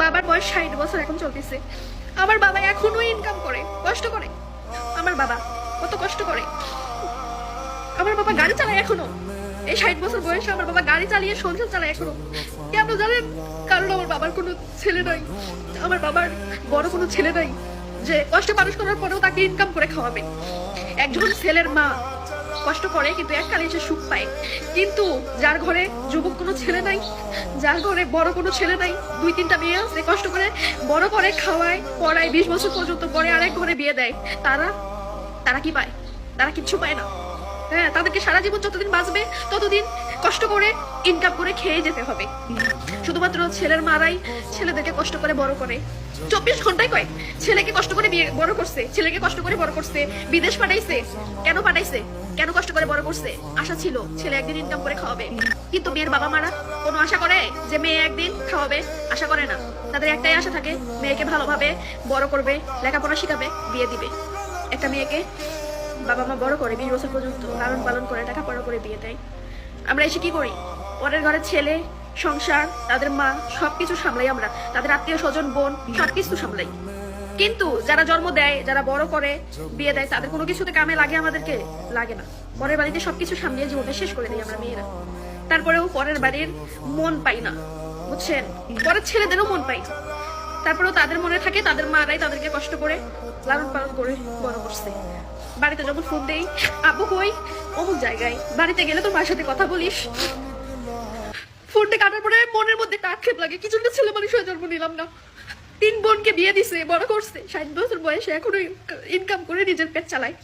বাবার বয়স 60 বছর এখন চলতেছে। আমার বাবা এখনো ইনকাম করে, কষ্ট করে। আমার বাবা কত কষ্ট করে। আমার বাবা গাড়ি চালায় এখনো। এই 60 বছর বয়সে আমার বাবা গাড়ি চালিয়ে সংসার চালায় এখনো। কেন জানেন? কারণ আমার বাবার কোনো ছেলে নাই, আমার বাবার বড় কোনো ছেলে নাই যে কষ্ট মানুষ করার পরেও তাকে ইনকাম করে খাওয়াবে। একজন ছেলের মা কষ্ট করে কিন্তু এককালে এসে সুখ পায়, কিন্তু যার ঘরে যুবক কোনো ছেলে নাই, যার ঘরে বড় কোনো ছেলে নাই, 2-3টা মেয়ে আছে, কষ্ট করে বড় করে খাওয়ায় পড়ায় 20 বছর পর্যন্ত, পরে আরেক ঘরে বিয়ে দেয়, তারা কি পায়? তারা কিচ্ছু পায় না। হ্যাঁ, তাদেরকে সারা জীবন যতদিন বাঁচবে ততদিন কষ্ট করে ইনকাম করে খেয়ে যেতে হবে। শুধুমাত্র ছেলের মারাই ছেলেদেরকে কষ্ট করে বড় করে, 24 ঘন্টায় কয় ছেলেকে কষ্ট করে বিয়ে বড় করছে, ছেলেকে কষ্ট করে বড় করছে, বিদেশ পাঠাইছে। কেন পাঠাইছে? কেন কষ্ট করে বড় করছে? আশা ছিল ছেলে একদিন ইনকাম করে খাওয়াবে। কিন্তু মেয়ের বাবা মারা কোনো আশা করে যে মেয়ে একদিন খাওয়াবে? আশা করে না। তাদের একটাই আশা থাকে, মেয়েকে ভালোভাবে বড় করবে, লেখাপড়া শিখাবে, বিয়ে দিবে। একটা মেয়েকে বাবা মা বড় করে 20 বছর পর্যন্ত লালন পালন করে টাকা পড়া করে বিয়ে দেয়। আমরা এসে কি করি? পরের ঘরের ছেলে, সংসার, তাদের মা সবকিছু সামলাই আমরা, তাদের আত্মীয় স্বজন, বোন সবকিছু সামলাই। কিন্তু যারা জন্ম দেয়, যারা বড় করে বিয়ে দেয়, তাদের কোনো কিছুতে কামে লাগে? আমাদেরকে লাগে না। পরের বাড়িতে সবকিছু সামলিয়ে জীবনটা শেষ করে দিই আমরা মেয়েরা। তারপরেও পরের বাড়ির মন পাই না, বুঝছেন? পরের ছেলেদেরও মন পাই। তারপরেও তাদের মনে থাকে তাদের মারাই তাদেরকে কষ্ট করে লালন পালন করে বড় করছে। বাড়িতে যখন ফোন দেই, আব্বু কই? অমুক জায়গায়। বাড়িতে গেলে তোর মার সাথে কথা বলিস। ফোনটা কাটার পরে মনের মধ্যে একটা আক্ষেপ লাগে, কিছু না ছেলে মানুষ হয়ে জন্ম নিলাম না। 3 বোনকে বিয়ে দিছে, বড় করছে, 60 বছর বয়সে এখনো ইনকাম করে নিজের পেট চালায়।